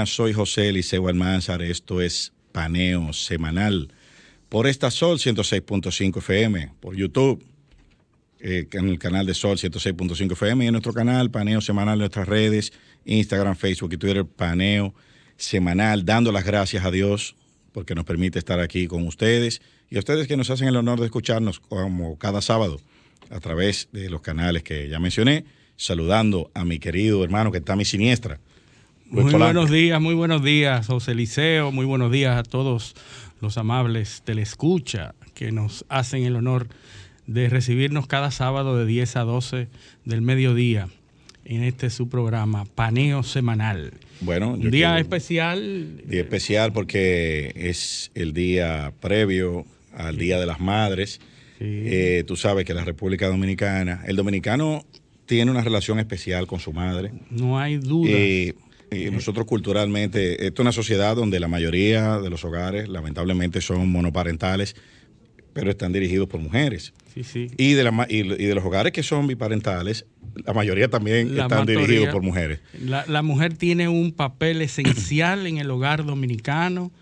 Soy José Eliseo Almanzar, esto es Paneo Semanal por esta Sol 106.5 FM, por YouTube, en el canal de Sol 106.5 FM y en nuestro canal Paneo Semanal en nuestras redes, Instagram, Facebook y Twitter, Paneo Semanal, dando las gracias a Dios porque nos permite estar aquí con ustedes y a ustedes que nos hacen el honor de escucharnos como cada sábado a través de los canales que ya mencioné, saludando a mi querido hermano que está a mi siniestra. Muy buenos días, José Eliseo, muy buenos días a todos los amables telescucha que nos hacen el honor de recibirnos cada sábado de 10 a 12 del mediodía en este su programa, Paneo Semanal. Bueno, un día especial. Día especial porque es el día previo al Día de las Madres. Sí. Tú sabes que la República Dominicana, el dominicano tiene una relación especial con su madre. No hay duda. Y nosotros culturalmente, esto es una sociedad donde la mayoría de los hogares lamentablemente son monoparentales, pero están dirigidos por mujeres. Sí, sí. Y de los hogares que son biparentales, la mayoría también están dirigidos por mujeres. La mujer tiene un papel esencial en el hogar dominicano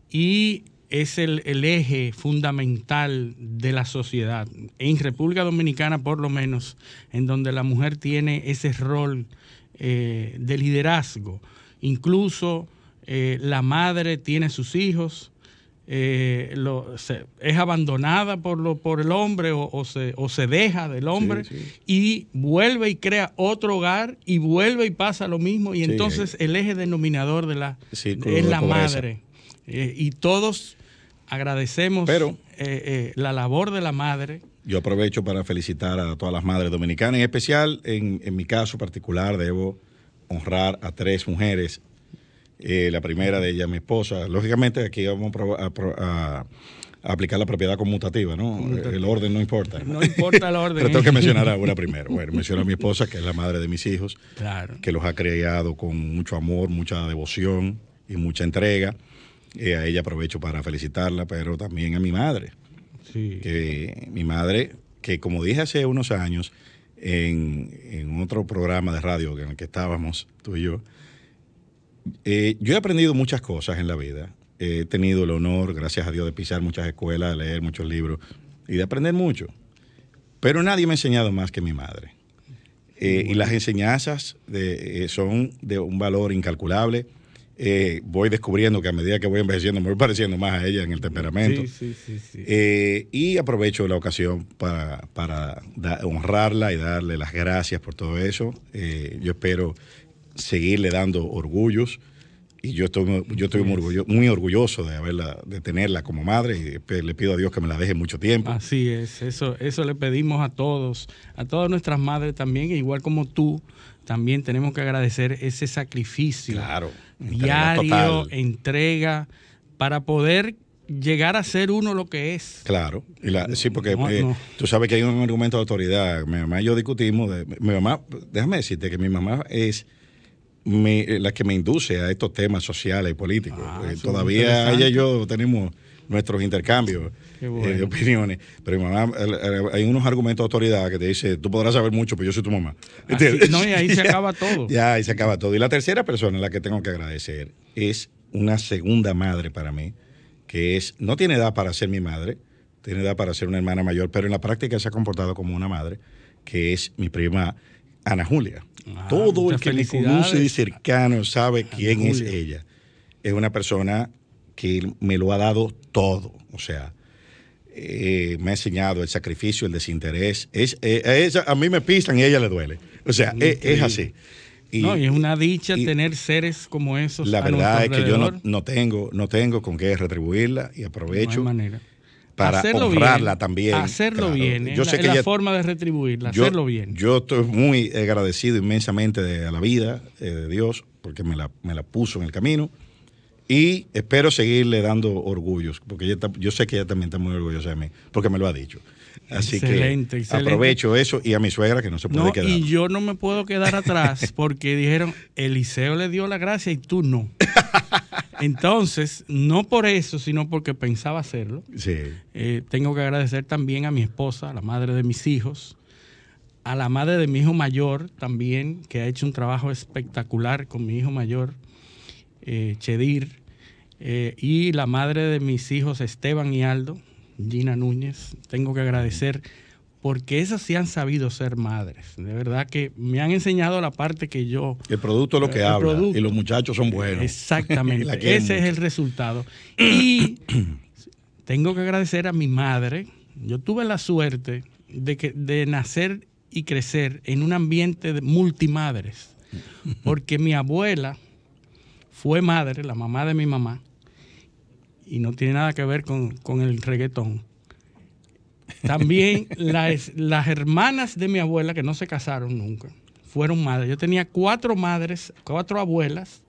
y es el eje fundamental de la sociedad. En República Dominicana, por lo menos, en donde la mujer tiene ese rol de liderazgo. Incluso la madre tiene sus hijos, es abandonada por el hombre o se deja del hombre, sí, sí. Y vuelve y crea otro hogar y vuelve y pasa lo mismo y sí, entonces el eje denominador de es la madre. Y todos agradecemos la labor de la madre. Yo aprovecho para felicitar a todas las madres dominicanas, en especial, en mi caso particular, debo honrar a 3 mujeres. La primera de ellas, mi esposa. Lógicamente, aquí vamos a aplicar la propiedad conmutativa, ¿no? El orden no importa. No importa el orden. Pero tengo que mencionar a una primero. Bueno, menciono a mi esposa, que es la madre de mis hijos, claro, que los ha criado con mucho amor, mucha devoción y mucha entrega. A ella aprovecho para felicitarla, pero también a mi madre. Sí. Que mi madre, que como dije hace unos años en otro programa de radio en el que estábamos tú y yo he aprendido muchas cosas en la vida. He tenido el honor, gracias a Dios, de pisar muchas escuelas, de leer muchos libros y de aprender mucho. Pero nadie me ha enseñado más que mi madre. Y las enseñanzas son de un valor incalculable. Voy descubriendo que a medida que voy envejeciendo me voy pareciendo más a ella en el temperamento. Sí. Y aprovecho la ocasión para honrarla y darle las gracias por todo eso. Yo espero seguirle dando orgullos y yo estoy muy orgulloso de tenerla como madre y le pido a Dios que me la deje mucho tiempo. Así es, eso le pedimos a todas nuestras madres también, igual como tú. También tenemos que agradecer ese sacrificio, claro, diario, entrega, para poder llegar a ser uno lo que es. Claro, sí, porque tú sabes que hay un argumento de autoridad. Mi mamá y yo discutimos. Déjame decirte que mi mamá es la que me induce a estos temas sociales y políticos. Todavía ella y yo tenemos nuestros intercambios de opiniones, pero mi mamá, hay unos argumentos de autoridad que te dice, tú podrás saber mucho, pero yo soy tu mamá. Y ahí se acaba todo. Ya, ahí se acaba todo. Y la tercera persona a la que tengo que agradecer es una segunda madre para mí, que no tiene edad para ser mi madre, tiene edad para ser una hermana mayor, pero en la práctica se ha comportado como una madre, que es mi prima Ana Julia. Todo el que me conoce de cercano sabe quién es ella. Es una persona que me lo ha dado todo, o sea, me ha enseñado el sacrificio, el desinterés. A mí me pisan y a ella le duele. O sea, es así. Y es una dicha tener seres como esos. La verdad es que yo no tengo con qué retribuirla y aprovecho para honrarla también. Hacerlo bien, yo sé que la forma de retribuirla, hacerlo bien. Yo estoy muy agradecido inmensamente a la vida de Dios, porque me la puso en el camino. Y espero seguirle dando orgullos, porque yo sé que ella también está muy orgullosa de mí, porque me lo ha dicho. Así excelente. Aprovecho eso y a mi suegra que no se puede quedar. Y yo no me puedo quedar atrás porque dijeron, Eliseo le dio la gracia y tú no. Entonces, no por eso, sino porque pensaba hacerlo. Sí. Tengo que agradecer también a mi esposa, a la madre de mis hijos, a la madre de mi hijo mayor también, que ha hecho un trabajo espectacular con mi hijo mayor. Chedir, y la madre de mis hijos Esteban y Aldo, Gina Núñez. Tengo que agradecer porque esas sí han sabido ser madres. De verdad que me han enseñado la parte que yo... El producto es lo que habla y los muchachos son buenos. Exactamente, ese es el resultado. Y tengo que agradecer a mi madre. Yo tuve la suerte de nacer y crecer en un ambiente de multimadres, porque mi abuela fue madre, la mamá de mi mamá, y no tiene nada que ver con el reggaetón. También las hermanas de mi abuela, que no se casaron nunca, fueron madres. Yo tenía 4 madres, 4 abuelas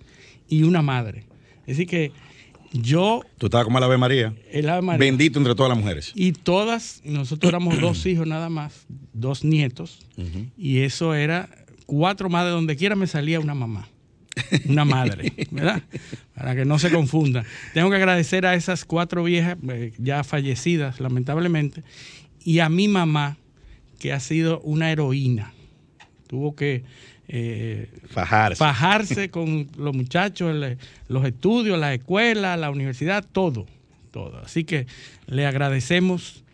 y una madre. Es decir que yo... Tú estabas como el Ave María. El Ave María. Bendito entre todas las mujeres. Y todas, nosotros éramos 2 hijos nada más, 2 nietos, y eso era 4 madres, donde quiera me salía una mamá. Una madre, ¿verdad? Para que no se confunda. Tengo que agradecer a esas 4 viejas, ya fallecidas, lamentablemente, y a mi mamá, que ha sido una heroína. Tuvo que fajarse con los muchachos, los estudios, la escuela, la universidad, todo. Así que le agradecemos,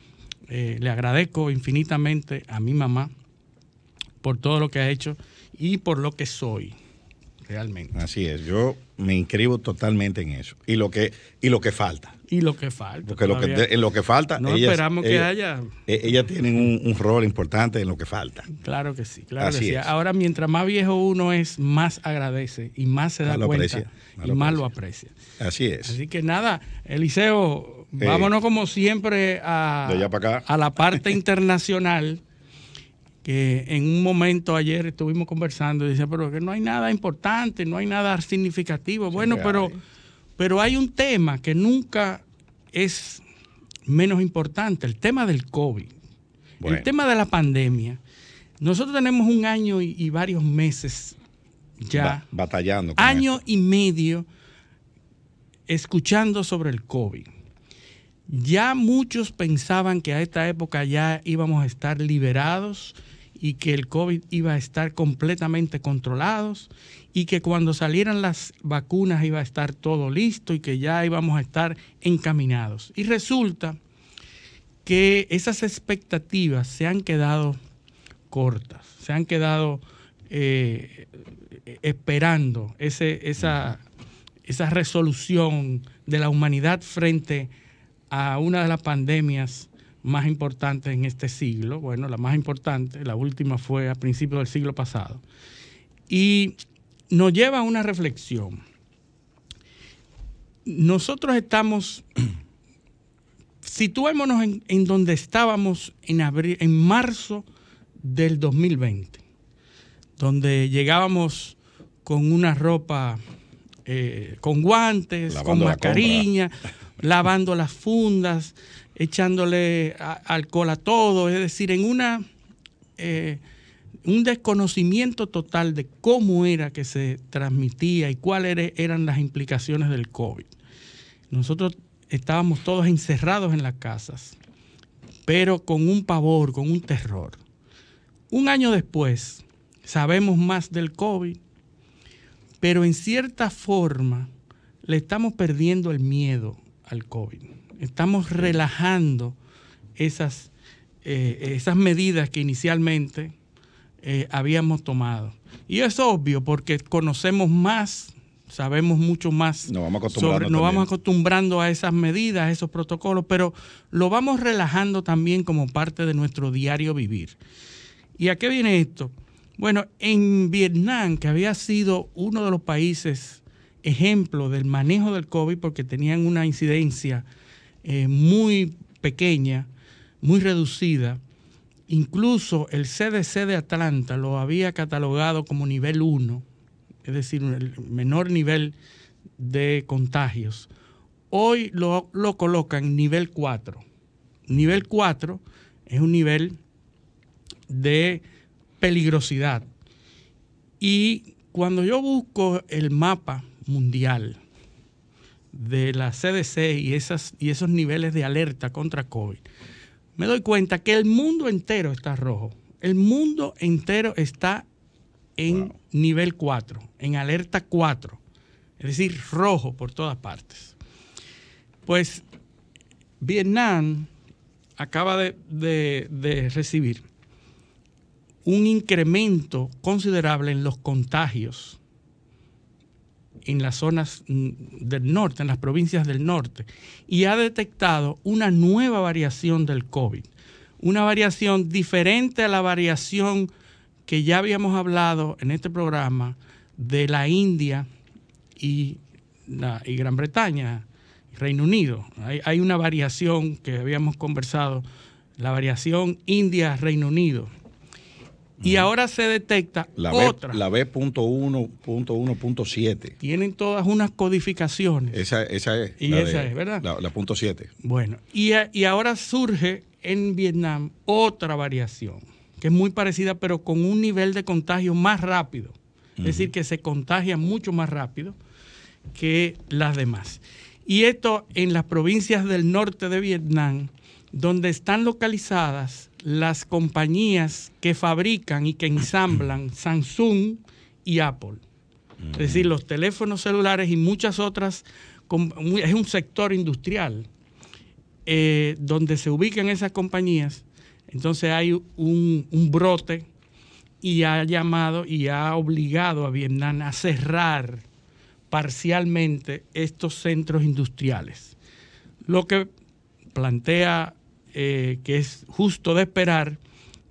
le agradezco infinitamente a mi mamá por todo lo que ha hecho y por lo que soy. Realmente. Así es, yo me inscribo totalmente en eso. Y lo que falta. Y lo que falta. Porque en lo que falta, no esperamos que haya. Ellas tienen un rol importante en lo que falta. Claro que sí, claro que sí. Ahora, mientras más viejo uno es, más agradece y más se da cuenta y más lo aprecia. Así es. Así que nada, Eliseo, vámonos como siempre de allá para acá. A la parte internacional. Que en un momento ayer estuvimos conversando y decía, pero que no hay nada importante, no hay nada significativo. Bueno, pero hay un tema que nunca es menos importante, el tema del COVID, el tema de la pandemia. Nosotros tenemos 1 año y varios meses ya, batallando. Año y medio escuchando sobre el COVID. Ya muchos pensaban que a esta época ya íbamos a estar liberados y que el COVID iba a estar completamente controlados y que cuando salieran las vacunas iba a estar todo listo y que ya íbamos a estar encaminados. Y resulta que esas expectativas se han quedado cortas, se han quedado esperando esa resolución de la humanidad frente a una de las pandemias más importantes en este siglo. Bueno, la más importante, la última fue a principios del siglo pasado. Y nos lleva a una reflexión. Nosotros estamos, situémonos en donde estábamos en marzo del 2020, donde llegábamos con una ropa, con guantes, lavando con mascarilla, lavando las fundas, echándole alcohol a todo, es decir, en un desconocimiento total de cómo era que se transmitía y cuáles eran las implicaciones del COVID. Nosotros estábamos todos encerrados en las casas, pero con un pavor, con un terror. 1 año después, sabemos más del COVID, pero en cierta forma le estamos perdiendo el miedo al COVID. Estamos relajando esas medidas que inicialmente habíamos tomado. Y es obvio porque conocemos más, sabemos mucho más. Nos vamos acostumbrando a esas medidas, a esos protocolos, pero lo vamos relajando también como parte de nuestro diario vivir. ¿Y a qué viene esto? Bueno, en Vietnam, que había sido uno de los países ejemplo del manejo del COVID porque tenían una incidencia muy pequeña, muy reducida. Incluso el CDC de Atlanta lo había catalogado como nivel 1, es decir, el menor nivel de contagios. Hoy lo colocan en nivel 4. Nivel 4 es un nivel de peligrosidad. Y cuando yo busco el mapa mundial de la CDC y esos niveles de alerta contra COVID, me doy cuenta que el mundo entero está rojo. El mundo entero está en nivel 4, en alerta 4. Es es decir, rojo por todas partes. Pues Vietnam acaba de recibir un incremento considerable en los contagios en las zonas del norte, en las provincias del norte, y ha detectado una nueva variación del COVID, una variación diferente a la variación que ya habíamos hablado en este programa de la India y Gran Bretaña, Reino Unido. Hay una variación que habíamos conversado, la variación India-Reino Unido. Y ahora se detecta otra. La B.1.1.7. Tienen todas unas codificaciones. Esa es. Y esa es, ¿verdad? La .7. Bueno, y ahora surge en Vietnam otra variación, que es muy parecida, pero con un nivel de contagio más rápido. Es decir, que se contagia mucho más rápido que las demás. Y esto en las provincias del norte de Vietnam, donde están localizadas las compañías que fabrican y que ensamblan Samsung y Apple. Es decir, los teléfonos celulares y muchas otras, es un sector industrial donde se ubican esas compañías. Entonces hay un brote y ha llamado y ha obligado a Vietnam a cerrar parcialmente estos centros industriales. Lo que plantea que es justo de esperar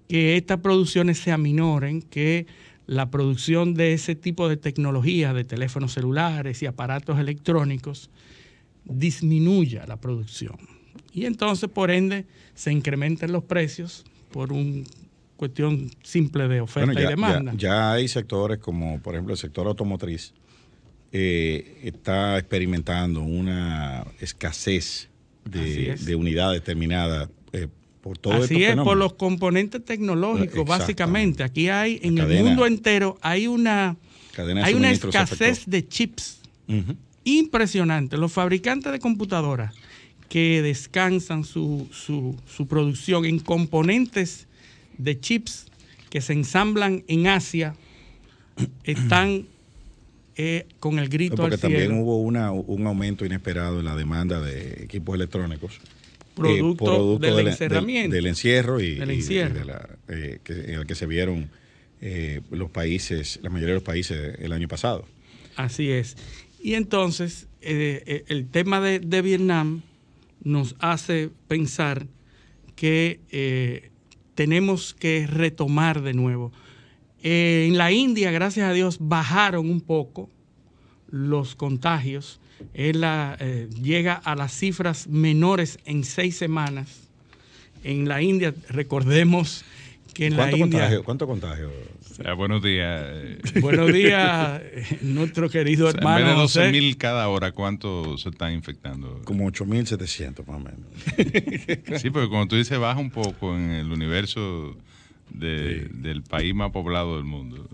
que estas producciones se aminoren, que la producción de ese tipo de tecnología, de teléfonos celulares y aparatos electrónicos, disminuya la producción. Y entonces, por ende, se incrementen los precios por una cuestión simple de oferta y demanda. Ya hay sectores como, por ejemplo, el sector automotriz, está experimentando una escasez de unidades terminadas por todo esto. Así es, por los componentes tecnológicos, básicamente. Aquí hay, en el mundo entero, hay una escasez de chips impresionante. Los fabricantes de computadoras que descansan su producción en componentes de chips que se ensamblan en Asia están con el grito al cielo. Porque también hubo un aumento inesperado en la demanda de equipos electrónicos. Producto del encerramiento. Del encierro en el que se vieron los países, la mayoría de los países el año pasado. Así es. Y entonces el tema de Vietnam nos hace pensar que tenemos que retomar de nuevo. En la India, gracias a Dios, bajaron un poco los contagios. Llega a las cifras menores en 6 semanas. En la India, recordemos que en la India... ¿Cuánto contagio? Buenos días. Buenos días, nuestro querido hermano. En vez de 12.000 cada hora, ¿cuánto se están infectando? Como 8.700 más o menos. Sí, porque como tú dices, baja un poco en el universo del país más poblado del mundo.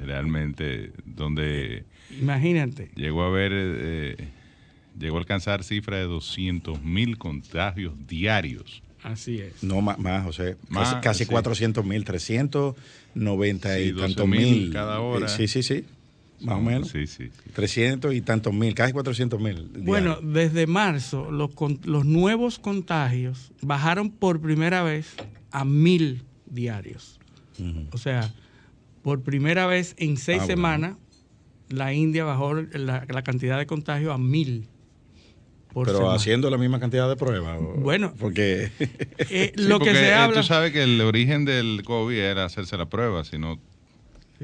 Realmente, donde... Imagínate. Llegó a alcanzar cifra de 200.000 contagios diarios. Así es. No más, José. Casi 400.000, 390 y tantos mil cada hora. Sí. Más o menos. Sí. 300 y tantos mil, casi 400.000. Bueno, desde marzo los nuevos contagios bajaron por primera vez a 1.000 diarios. O sea, por primera vez en 6 semanas, la India bajó la cantidad de contagios a 1.000. Pero semana. Haciendo la misma cantidad de pruebas. Bueno, porque que se habla. Tú sabes que el origen del COVID era hacerse la prueba, si no.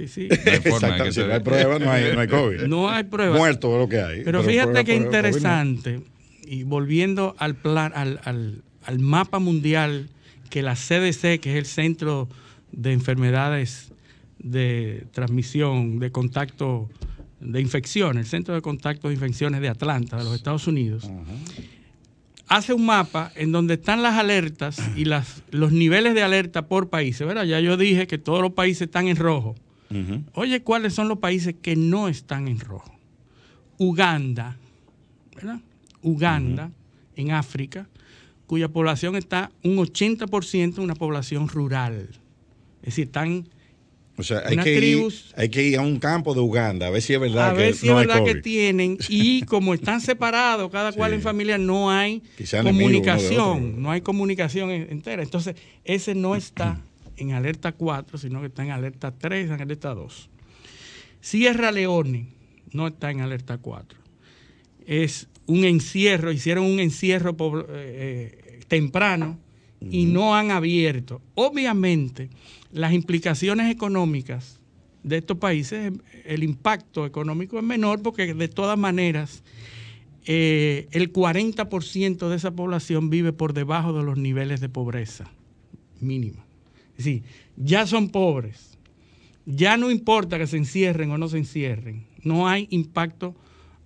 Sí. No hay forma de que si no hay prueba, no hay COVID. No hay prueba. Muerto es lo que hay. Pero fíjate qué interesante, y volviendo al plan, al mapa mundial, que la CDC, que es el Centro de Enfermedades de Transmisión, de Contacto, de Infecciones, el Centro de Contacto de Infecciones de Atlanta, de los Estados Unidos, hace un mapa en donde están las alertas y los niveles de alerta por países, ¿verdad? Ya yo dije que todos los países están en rojo. Oye, ¿cuáles son los países que no están en rojo? Uganda, ¿verdad? Uganda, en África, cuya población está un 80% una población rural. Es decir, están O sea, hay que ir a un campo de Uganda a ver si es verdad que tienen, y como están separados, cada cual en familia, no hay comunicación, no hay comunicación entera. Entonces, ese no está en alerta 4, sino que está en alerta 3, en alerta 2. Sierra Leone no está en alerta 4. Es un encierro, hicieron un encierro temprano y no han abierto. Obviamente, las implicaciones económicas de estos países, el impacto económico es menor porque de todas maneras el 40% de esa población vive por debajo de los niveles de pobreza mínima. Es decir, ya son pobres, ya no importa que se encierren o no se encierren, no hay impacto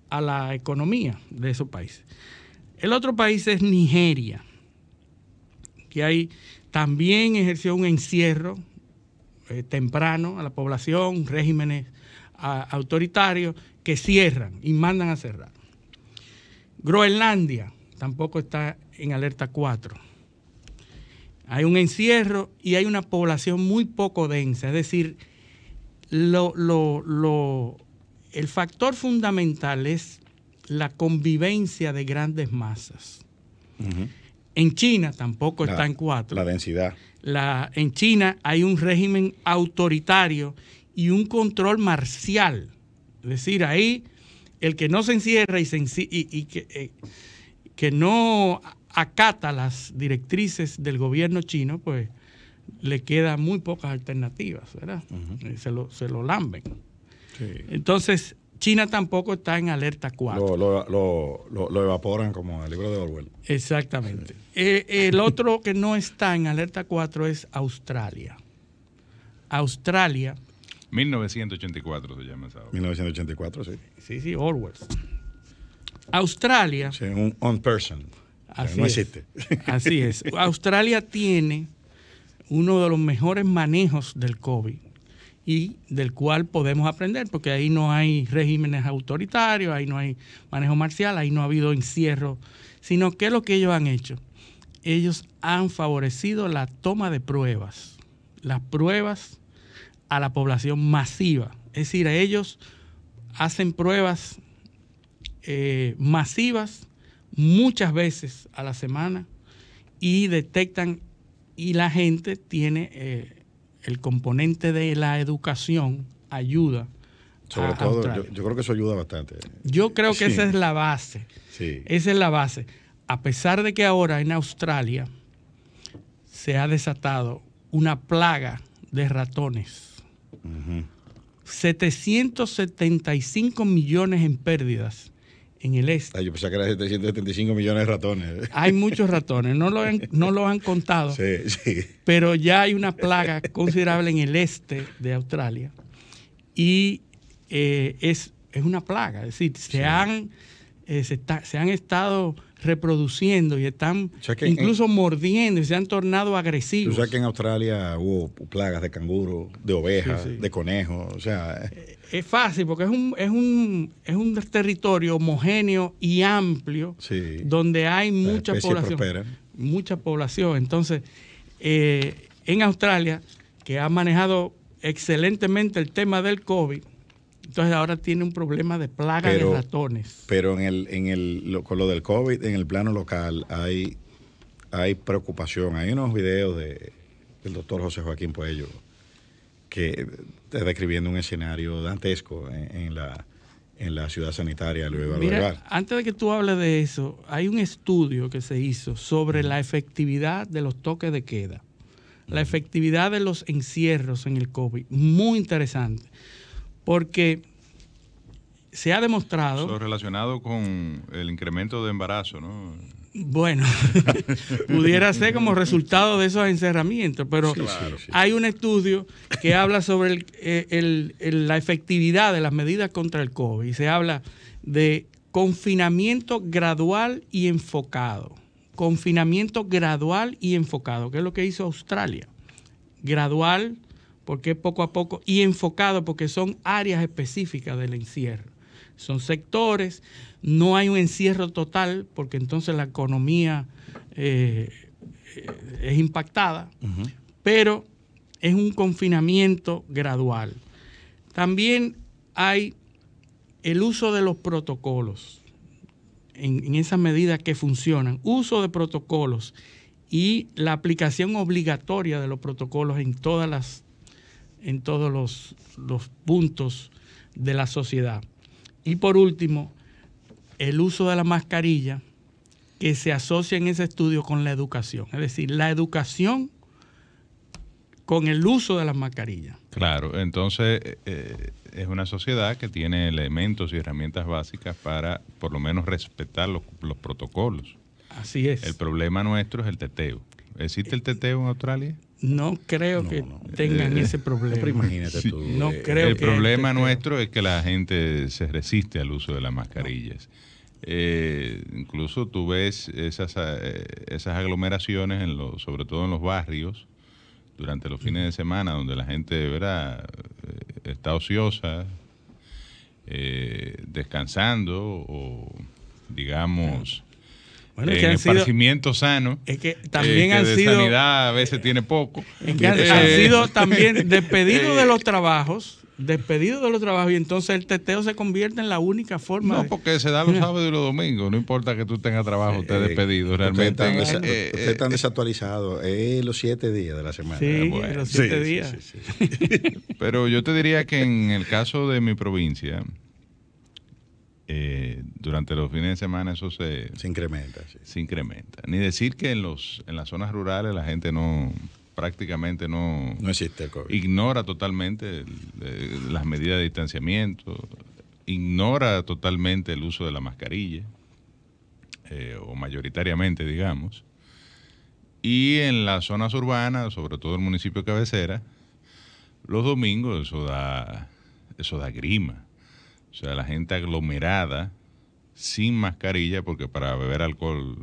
a la economía de esos países. El otro país es Nigeria, que también ejerció un encierro temprano a la población, regímenes autoritarios que cierran y mandan a cerrar. Groenlandia tampoco está en alerta 4. Hay un encierro y hay una población muy poco densa, es decir, el factor fundamental es la convivencia de grandes masas. Uh-huh. En China tampoco está en 4. La densidad. En China hay un régimen autoritario y un control marcial. Es decir, ahí el que no se encierra y que no acata las directrices del gobierno chino, pues le quedan muy pocas alternativas, ¿verdad? Uh-huh. Se lo lamben. Sí. Entonces, China tampoco está en alerta 4. Lo evaporan como el libro de Orwell. Exactamente. El otro que no está en alerta 4 es Australia. Australia. 1984 se llama esa obra. 1984, sí. Sí, Orwell. Australia. Sí, un on person. No existe. Así es. Australia tiene uno de los mejores manejos del COVID y del cual podemos aprender, porque ahí no hay regímenes autoritarios, ahí no hay manejo marcial, ahí no ha habido encierro, sino que lo que ellos han hecho, ellos han favorecido la toma de pruebas, las pruebas a la población masiva. Es decir, ellos hacen pruebas masivas muchas veces a la semana y detectan, y la gente tiene el componente de la educación ayuda. Sobre todo, yo creo que eso ayuda bastante. Yo creo que esa es la base. Sí. Esa es la base. A pesar de que ahora en Australia se ha desatado una plaga de ratones. Uh-huh. 775 millones en pérdidas en el este. Yo pensaba que eran 775 millones de ratones. Hay muchos ratones, no lo han contado, sí. Pero ya hay una plaga considerable en el este de Australia y es una plaga, es decir, se han estado reproduciendo y están incluso mordiendo y se han tornado agresivos. Tú sabes que en Australia hubo plagas de canguro, de ovejas, de conejos, o sea... Es fácil porque es un territorio homogéneo y amplio, donde hay mucha población. Entonces, en Australia, que ha manejado excelentemente el tema del COVID, entonces ahora tiene un problema de plaga de ratones. Pero con lo del COVID, en el plano local, hay preocupación. Hay unos videos del doctor José Joaquín Puello que está describiendo un escenario dantesco en la ciudad sanitaria de Luis Barber. Antes de que tú hables de eso, hay un estudio que se hizo sobre la efectividad de los toques de queda, la efectividad de los encierros en el COVID, muy interesante, porque se ha demostrado... Eso relacionado con el incremento de embarazo, ¿no? Bueno, pudiera ser como resultado de esos encerramientos, pero hay un estudio que habla sobre la efectividad de las medidas contra el COVID y se habla de confinamiento gradual y enfocado. Confinamiento gradual y enfocado, que es lo que hizo Australia. Gradual, porque es poco a poco, y enfocado, porque son áreas específicas del encierro. Son sectores, no hay un encierro total, porque entonces la economía es impactada, pero es un confinamiento gradual. También hay el uso de los protocolos, en esas medidas que funcionan, uso de protocolos y la aplicación obligatoria de los protocolos en todos los puntos de la sociedad. Y por último, el uso de la mascarilla, que se asocia en ese estudio con la educación, es decir, la educación con el uso de las mascarillas. Claro, entonces es una sociedad que tiene elementos y herramientas básicas para por lo menos respetar los protocolos. Así es. El problema nuestro es el teteo. ¿Existe el teteo en Australia? No creo que tengan ese problema. Pero imagínate tú. No creo el que problema nuestro es que la gente se resiste al uso de las mascarillas. Incluso tú ves esas aglomeraciones, sobre todo en los barrios, durante los fines de semana, donde la gente, ¿verdad?, está ociosa, descansando o, digamos, bueno, en esparcimiento sano. Es que también han de sido... sanidad a veces tiene poco. Es que han sido también despedidos de los trabajos, y entonces el teteo se convierte en la única forma. No, porque se da los sábados y los domingos, no importa que tú tengas trabajo, usted despedido realmente. Ustedes están desactualizados, los 7 días de la semana. Sí, bueno, los 7 días. Sí. Pero yo te diría que en el caso de mi provincia, durante los fines de semana eso se incrementa. Se incrementa. Ni decir que en las zonas rurales la gente prácticamente no existe el COVID. Ignora totalmente las medidas de distanciamiento, ignora totalmente el uso de la mascarilla, o mayoritariamente, digamos. Y en las zonas urbanas, sobre todo el municipio de cabecera, los domingos eso da grima. O sea, la gente aglomerada, sin mascarilla, porque para beber alcohol,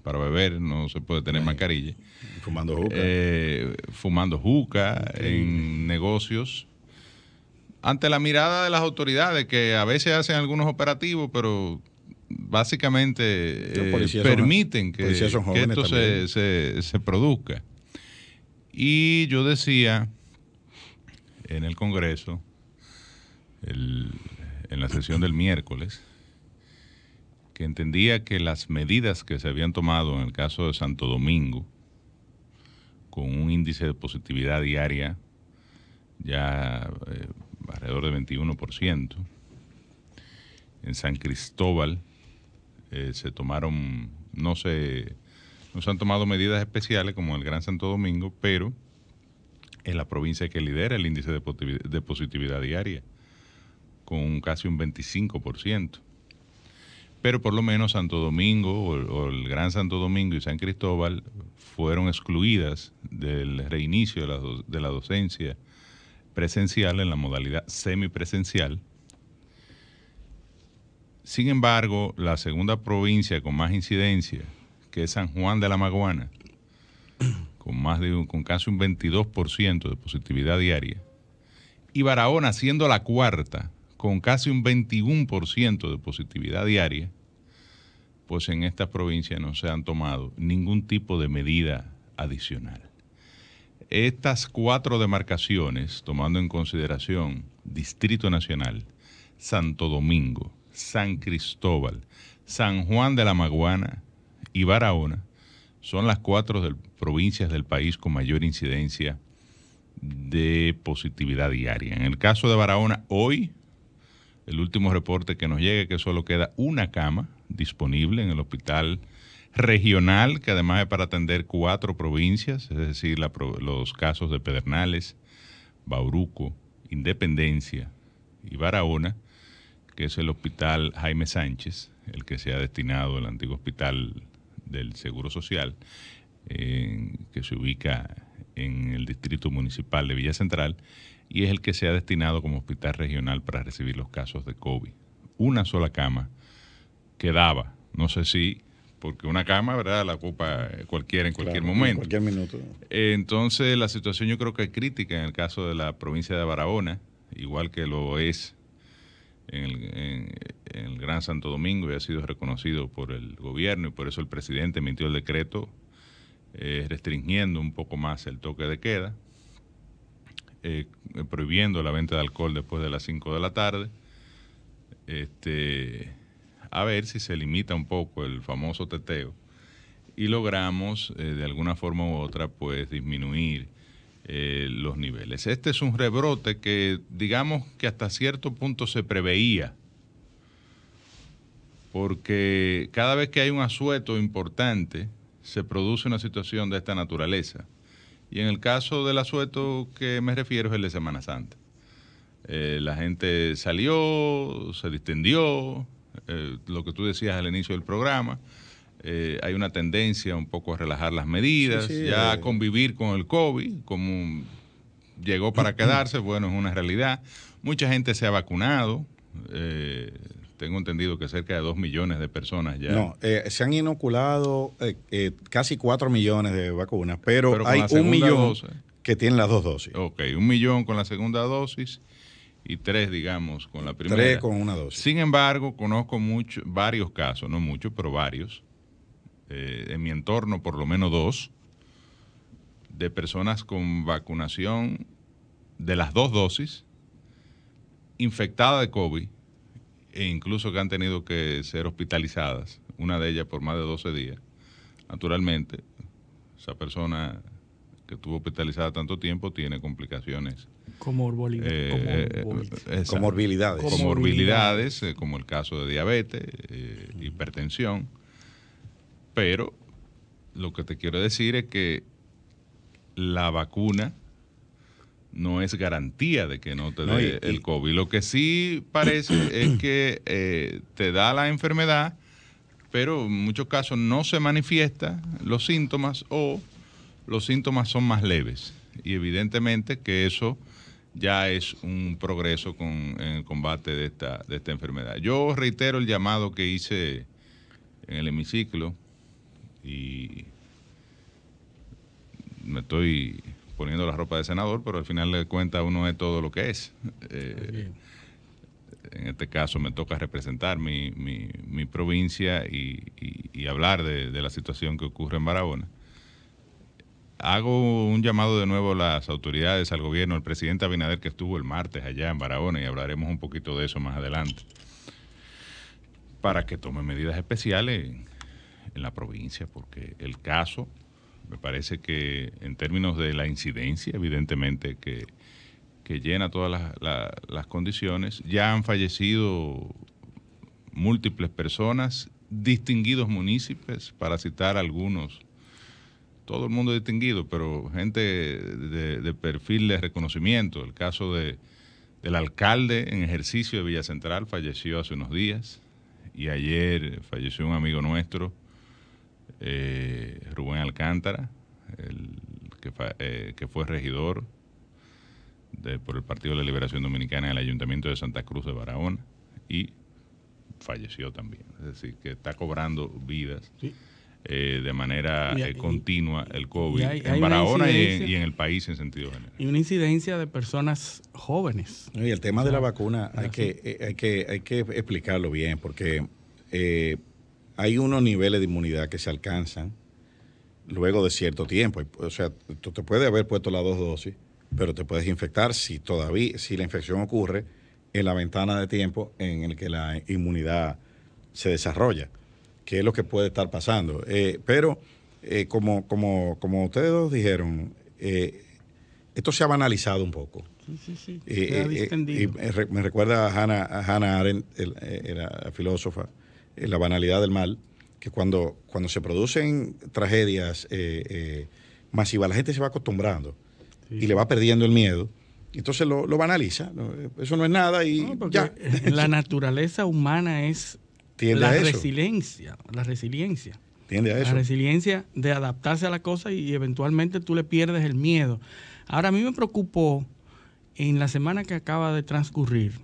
para beber no se puede tener mascarilla. Fumando juca. Fumando juca en negocios. Ante la mirada de las autoridades, que a veces hacen algunos operativos, pero básicamente permiten que esto se produzca. Y yo decía en el Congreso, en la sesión del miércoles, que entendía que las medidas que se habían tomado en el caso de Santo Domingo, con un índice de positividad diaria ya alrededor de 21%, en San Cristóbal se tomaron, no se han tomado medidas especiales como el Gran Santo Domingo, pero es la provincia que lidera el índice de positividad diaria, con casi un 25%. Pero por lo menos Santo Domingo o el Gran Santo Domingo y San Cristóbal fueron excluidas del reinicio de la docencia presencial en la modalidad semipresencial. Sin embargo, la segunda provincia con más incidencia, que es San Juan de la Maguana, con casi un 22% de positividad diaria, y Barahona siendo la cuarta, con casi un 21% de positividad diaria, pues en estas provincias no se han tomado ningún tipo de medida adicional. Estas 4 demarcaciones, tomando en consideración Distrito Nacional, Santo Domingo, San Cristóbal, San Juan de la Maguana y Barahona, son las 4 provincias del país con mayor incidencia de positividad diaria. En el caso de Barahona, hoy, el último reporte que nos llega es que solo queda una cama disponible en el hospital regional, que además es para atender 4 provincias, es decir, los casos de Pedernales, Bauruco, Independencia y Barahona, que es el hospital Jaime Sánchez, el que se ha destinado al antiguo hospital del Seguro Social, que se ubica en el distrito municipal de Villa Central, y es el que se ha destinado como hospital regional para recibir los casos de COVID. Una sola cama quedaba, no sé si, porque una cama, ¿verdad?, la ocupa cualquiera en cualquier momento. En cualquier minuto. Entonces, la situación yo creo que es crítica en el caso de la provincia de Barahona, igual que lo es en el Gran Santo Domingo, y ha sido reconocido por el gobierno, y por eso el presidente emitió el decreto restringiendo un poco más el toque de queda. prohibiendo la venta de alcohol después de las 5 de la tarde. A ver si se limita un poco el famoso teteo y logramos de alguna forma u otra pues disminuir los niveles. Este es un rebrote que digamos que hasta cierto punto se preveía, porque cada vez que hay un asueto importante se produce una situación de esta naturaleza. Y en el caso del asueto que me refiero es el de Semana Santa. La gente salió, se distendió, lo que tú decías al inicio del programa. Hay una tendencia un poco a relajar las medidas, a convivir con el COVID, como llegó para quedarse, bueno, es una realidad. Mucha gente se ha vacunado, tengo entendido que cerca de 2 millones de personas ya. No, se han inoculado casi 4 millones de vacunas, pero hay 1 millón que tienen las 2 dosis. Ok, 1 millón con la segunda dosis y 3, digamos, con la primera. 3 con una dosis. Sin embargo, conozco varios casos, no muchos, pero varios, en mi entorno por lo menos 2, de personas con vacunación de las 2 dosis, infectadas de COVID, e incluso que han tenido que ser hospitalizadas, una de ellas por más de 12 días. Naturalmente, esa persona que estuvo hospitalizada tanto tiempo tiene complicaciones. Comorbilidades, como el caso de diabetes, hipertensión. Pero lo que te quiero decir es que la vacuna no es garantía de que no te dé el COVID. Lo que sí parece es que te da la enfermedad, pero en muchos casos no se manifiesta los síntomas o los síntomas son más leves. Y evidentemente que eso ya es un progreso en el combate de esta enfermedad. Yo reitero el llamado que hice en el hemiciclo y me estoy poniendo la ropa de senador, pero al final de cuentas uno es todo lo que es. En este caso me toca representar mi provincia y hablar de la situación que ocurre en Barahona. Hago un llamado de nuevo a las autoridades, al gobierno, al presidente Abinader, que estuvo el martes allá en Barahona, y hablaremos un poquito de eso más adelante, para que tome medidas especiales en la provincia, porque el caso, me parece que en términos de la incidencia, evidentemente que llena todas las condiciones, ya han fallecido múltiples personas, distinguidos municipios, para citar algunos. Todo el mundo distinguido, pero gente de perfil de reconocimiento. El caso del alcalde en ejercicio de Villa Central falleció hace unos días, y ayer falleció un amigo nuestro, Rubén Alcántara, que fue regidor por el Partido de la Liberación Dominicana en el Ayuntamiento de Santa Cruz de Barahona, y falleció también. Es decir, que está cobrando vidas. Sí. De manera continua el COVID en Barahona y en el país en sentido general. Y una incidencia de personas jóvenes. Y el tema de la vacuna hay que explicarlo bien, porque hay unos niveles de inmunidad que se alcanzan luego de cierto tiempo. O sea, tú te puedes haber puesto las 2 dosis, pero te puedes infectar si la infección ocurre en la ventana de tiempo en el que la inmunidad se desarrolla, que es lo que puede estar pasando. Pero como ustedes dos dijeron, esto se ha banalizado un poco. Sí. Se ha distendido. Me recuerda a Hannah Arendt, la filósofa, la banalidad del mal, que cuando se producen tragedias masivas, la gente se va acostumbrando y le va perdiendo el miedo. Entonces lo banaliza. Eso no es nada y ya. La naturaleza humana es la resiliencia. Tiende a eso. La resiliencia de adaptarse a la cosa y eventualmente tú le pierdes el miedo. Ahora, a mí me preocupó en la semana que acaba de transcurrir.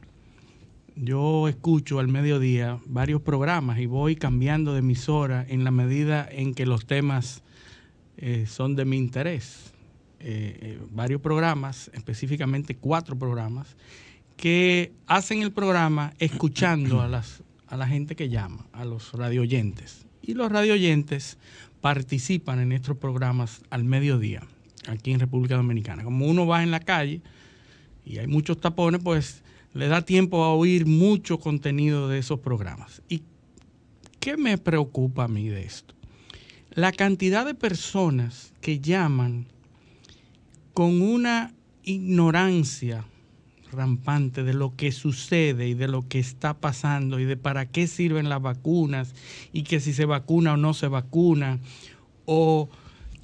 Yo escucho al mediodía varios programas y voy cambiando de emisora en la medida en que los temas son de mi interés. Varios programas, específicamente 4 programas, que hacen el programa escuchando a la gente que llama, a los radioyentes. Y los radioyentes participan en estos programas al mediodía, aquí en República Dominicana. Como uno va en la calle, y hay muchos tapones, pues le da tiempo a oír mucho contenido de esos programas. ¿Y qué me preocupa a mí de esto? La cantidad de personas que llaman con una ignorancia rampante de lo que sucede y de lo que está pasando y de para qué sirven las vacunas y que si se vacuna o no se vacuna, o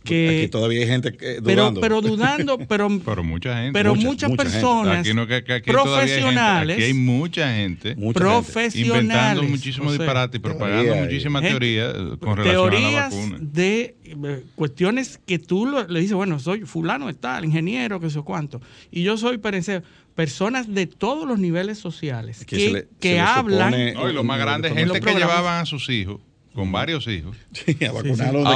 que aquí todavía hay gente dudando. Pero dudando, pero mucha gente. Pero muchas personas aquí no, que aquí profesionales. Aquí hay mucha gente profesionales inventando muchísimos disparates y propagando muchísimas teorías con relación a la vacuna. De cuestiones que tú le dices, bueno, soy fulano de tal, ingeniero, que sé cuánto, y yo soy perencero. Personas de todos los niveles sociales que hablan. No, y lo más grande es gente que llevaban a sus hijos, con varios hijos, sí, a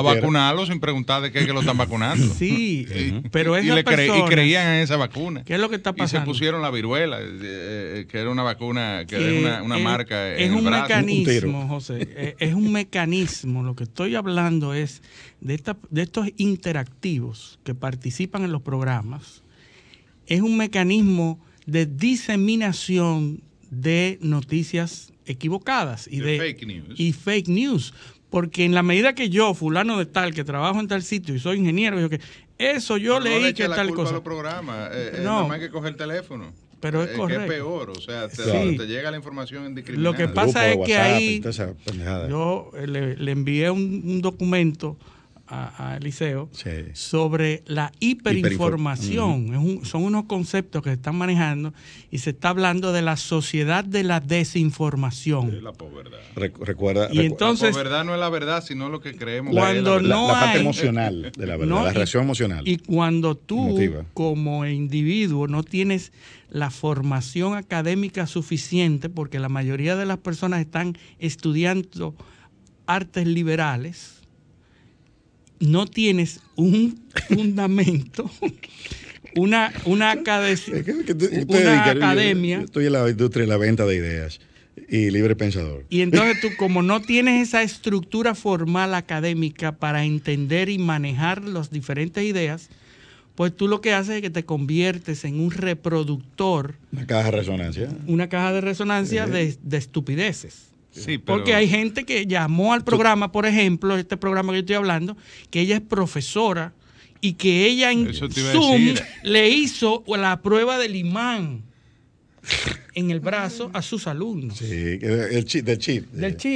vacunarlos sin preguntar de qué es que lo están vacunando. Sí, pero y creían en esa vacuna. ¿Qué es lo que está pasando? Y se pusieron la viruela, que era una vacuna, que es una marca en el brazo. Mecanismo, José, es un mecanismo. Lo que estoy hablando es de estos interactivos que participan en los programas. Es un mecanismo de diseminación de noticias equivocadas y de fake news. Porque en la medida que yo, fulano de tal, que trabajo en tal sitio y soy ingeniero, yo leí que tal cosa. No, programas, no hay que coger el teléfono. Pero es correcto. Que es peor, o sea, te llega la información indiscriminada. Lo que pasa es que ahí yo le envié un documento a Eliseo sobre la hiperinformación. Son unos conceptos que se están manejando y se está hablando de la sociedad de la desinformación. La posverdad. Recuerda, entonces, la posverdad no es la verdad, sino lo que creemos. Cuando la parte emocional de la verdad, la reacción emocional. Y cuando tú, como individuo, no tienes la formación académica suficiente, porque la mayoría de las personas están estudiando artes liberales, no tienes un fundamento, una academia. Yo estoy en la industria de la venta de ideas y libre pensador. Y entonces tú, como no tienes esa estructura formal académica para entender y manejar las diferentes ideas, pues tú lo que haces es que te conviertes en un reproductor. Una caja de resonancia. Una caja de resonancia de estupideces. Sí, pero porque hay gente que llamó al programa, por ejemplo, este programa que yo estoy hablando, que ella es profesora y que ella en Zoom le hizo la prueba del imán en el brazo a sus alumnos. Sí, del chip.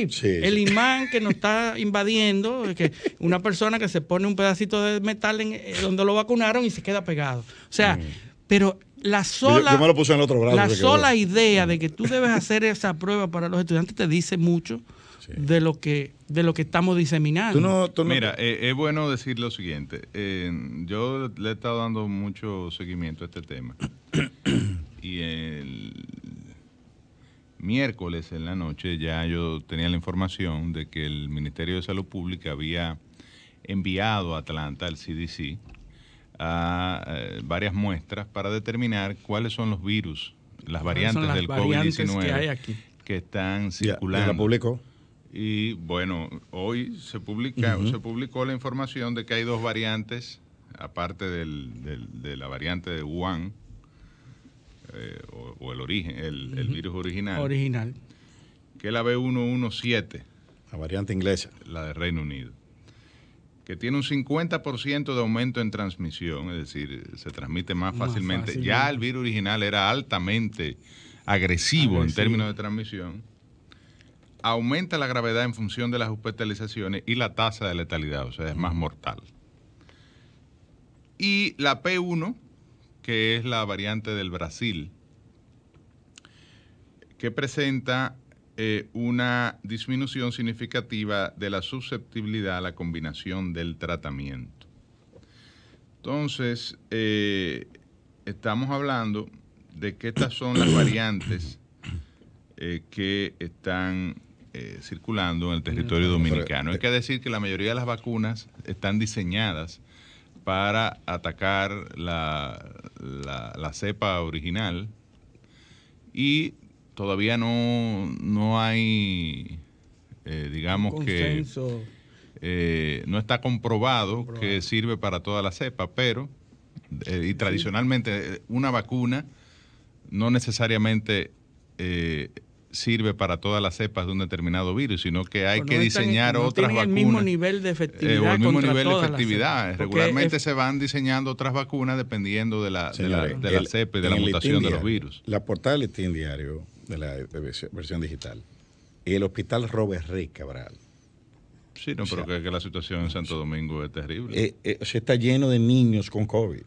Sí. El imán que nos está invadiendo, que una persona que se pone un pedacito de metal donde lo vacunaron y se queda pegado. O sea, pero la sola, yo me lo puse en el otro brazo, la sola idea de que tú debes hacer esa prueba para los estudiantes te dice mucho de lo que estamos diseminando. Mira, es bueno decir lo siguiente. Yo le he estado dando mucho seguimiento a este tema. Y el miércoles en la noche ya yo tenía la información de que el Ministerio de Salud Pública había enviado a Atlanta, al CDC, a varias muestras para determinar cuáles son los virus, las variantes del COVID-19 que están circulando. ¿Ya la publicó? Y bueno, hoy se publicó la información de que hay dos variantes, aparte de la variante de Wuhan, o el origen, el virus original, que es la B117. La variante inglesa. La de Reino Unido. Que tiene un 50% de aumento en transmisión, es decir, se transmite más fácilmente. Ya el virus original era altamente agresivo en términos de transmisión. Aumenta la gravedad en función de las hospitalizaciones y la tasa de letalidad, o sea, es más mortal. Y la P1, que es la variante del Brasil, que presenta una disminución significativa de la susceptibilidad a la combinación del tratamiento. Entonces, estamos hablando de que estas son las variantes que están circulando en el territorio dominicano. Hay que decir que la mayoría de las vacunas están diseñadas para atacar la cepa original y todavía no hay, digamos consenso. Que no está comprobado que sirve para toda la cepa, pero y tradicionalmente una vacuna no necesariamente sirve para todas las cepas de un determinado virus, sino que hay que diseñar otras vacunas. El mismo nivel de efectividad. O el mismo nivel de efectividad. Regularmente se van diseñando otras vacunas dependiendo de la cepa y de la mutación de los virus. La portada del Listín Diario, de la versión digital, y el hospital Robert Rey Cabral. Sí, no, pero que la situación en Santo Domingo es terrible. Se está lleno de niños con COVID.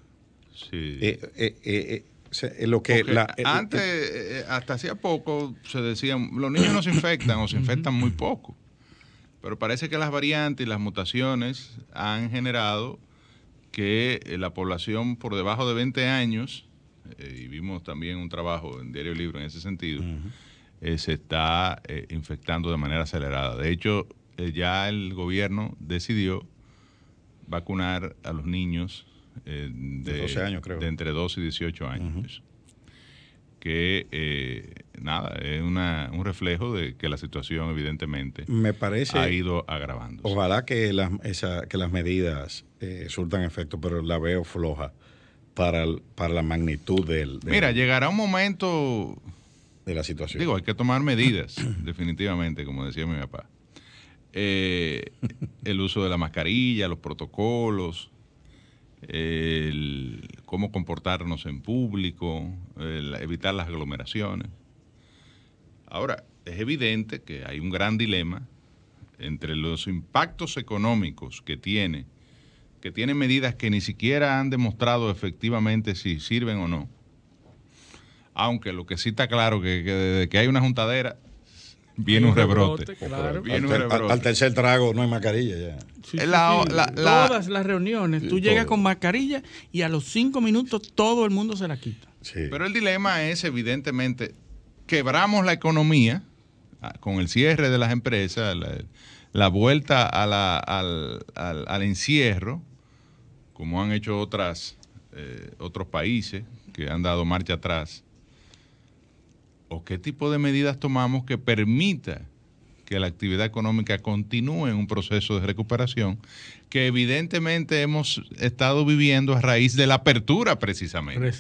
Sí. Lo que antes, hasta hacía poco, se decían, los niños no se infectan o se infectan muy poco. Pero parece que las variantes y las mutaciones han generado que la población por debajo de 20 años, y vimos también un trabajo en Diario Libre en ese sentido, se está infectando de manera acelerada. De hecho, ya el gobierno decidió vacunar a los niños de 12 años, creo. De entre 12 y 18 años. Que, es un reflejo de que la situación, evidentemente, me parece, ha ido agravando. Ojalá que las medidas surtan efecto, pero la veo floja para la magnitud Mira, llegará un momento de la situación. Digo, hay que tomar medidas, definitivamente, como decía mi papá. El uso de la mascarilla, los protocolos, cómo comportarnos en público, evitar las aglomeraciones. Ahora, es evidente que hay un gran dilema entre los impactos económicos que tienen medidas que ni siquiera han demostrado efectivamente si sirven o no. Aunque lo que sí está claro que desde que hay una juntadera viene un rebrote. Claro. Al tercer trago no hay mascarilla ya. Sí. Todas las reuniones, tú llegas con mascarilla y a los 5 minutos todo el mundo se la quita. Sí. Pero el dilema es, evidentemente, quebramos la economía con el cierre de las empresas, la vuelta al encierro, como han hecho otros países que han dado marcha atrás. ¿O qué tipo de medidas tomamos que permita que la actividad económica continúe en un proceso de recuperación que evidentemente hemos estado viviendo a raíz de la apertura precisamente?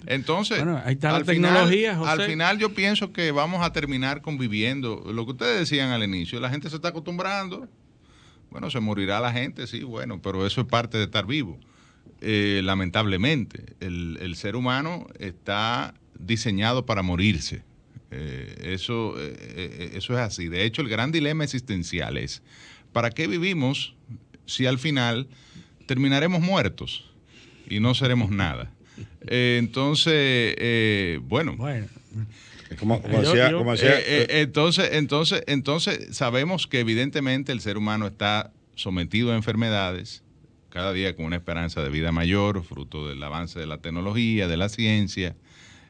Entonces, bueno, ahí está la tecnología, José. Al final yo pienso que vamos a terminar conviviendo. Lo que ustedes decían al inicio, la gente se está acostumbrando. Bueno, se morirá la gente, sí, bueno, pero eso es parte de estar vivo. Lamentablemente, el ser humano está diseñado para morirse. Eso es así. De hecho, el gran dilema existencial es, ¿para qué vivimos si al final terminaremos muertos y no seremos nada? Entonces, entonces sabemos que evidentemente el ser humano está sometido a enfermedades, cada día con una esperanza de vida mayor, fruto del avance de la tecnología, de la ciencia,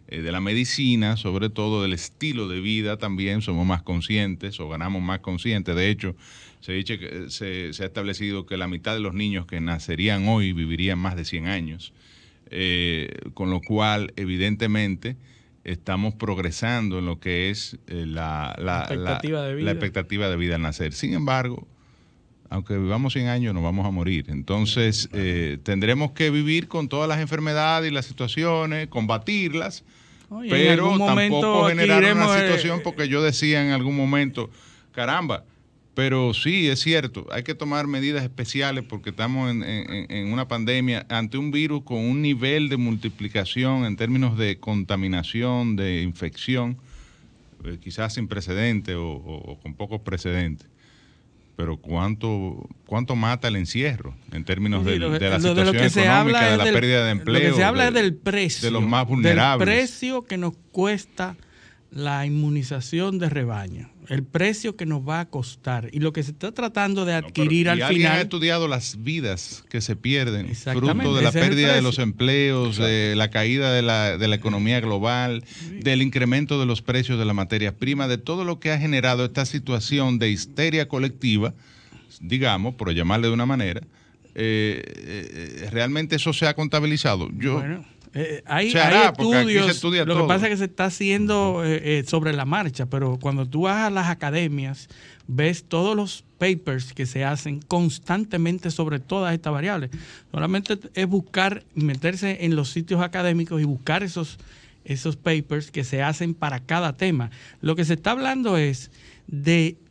de la medicina, sobre todo del estilo de vida también. Somos más conscientes o ganamos más conscientes. De hecho, se ha establecido que la mitad de los niños que nacerían hoy vivirían más de 100 años, con lo cual evidentemente estamos progresando en lo que es la expectativa de vida al nacer. Sin embargo, aunque vivamos 100 años, nos vamos a morir. Entonces, tendremos que vivir con todas las enfermedades y las situaciones, combatirlas, pero tampoco generar una situación, porque yo decía en algún momento, caramba, pero sí, es cierto, hay que tomar medidas especiales porque estamos en una pandemia ante un virus con un nivel de multiplicación en términos de contaminación, de infección, quizás sin precedentes o con pocos precedentes. Pero ¿cuánto mata el encierro en términos de la situación económica, de la pérdida de empleo? Lo que se habla es del precio. De los más vulnerables. Del precio que nos cuesta la inmunización de rebaño. El precio que nos va a costar. Y lo que se está tratando de adquirir al final. Alguien ha estudiado las vidas que se pierden, fruto de la pérdida de los empleos, de la caída de la economía global, del incremento de los precios de las materias primas, de todo lo que ha generado esta situación de histeria colectiva, digamos, por llamarle de una manera. Realmente eso se ha contabilizado. Hay estudios, lo que pasa es que se está haciendo sobre la marcha, pero cuando tú vas a las academias, ves todos los papers que se hacen constantemente sobre todas estas variables. Solamente es meterse en los sitios académicos y buscar esos esos papers que se hacen para cada tema. Lo que se está hablando es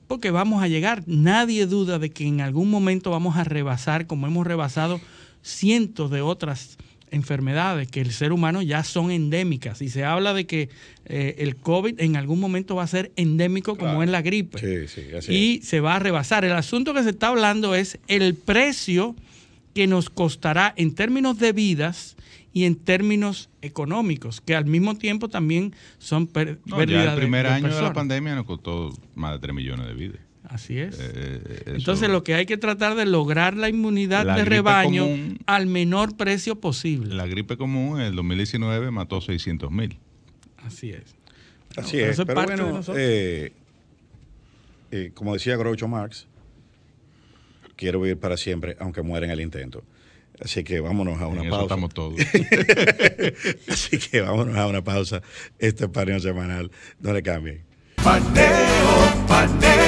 porque vamos a llegar, nadie duda de que en algún momento vamos a rebasar, como hemos rebasado cientos de otras enfermedades que el ser humano ya son endémicas, y se habla de que el COVID en algún momento va a ser endémico, como es la gripe, y se va a rebasar. El asunto que se está hablando es el precio que nos costará en términos de vidas y en términos económicos, que al mismo tiempo también son pérdidas ya el primer año personas. de la pandemia nos costó más de 3 millones de vidas. Así es. Entonces lo que hay que tratar de lograr la inmunidad de rebaño común, al menor precio posible. La gripe común en el 2019 mató 600,000. Así es. Así es. Pero bueno, como decía Groucho Marx, quiero vivir para siempre, aunque muera en el intento. Así que vámonos a una pausa. Estamos todos. Así que vámonos a una pausa. Este es Paneo Semanal. No le cambien. Paneo.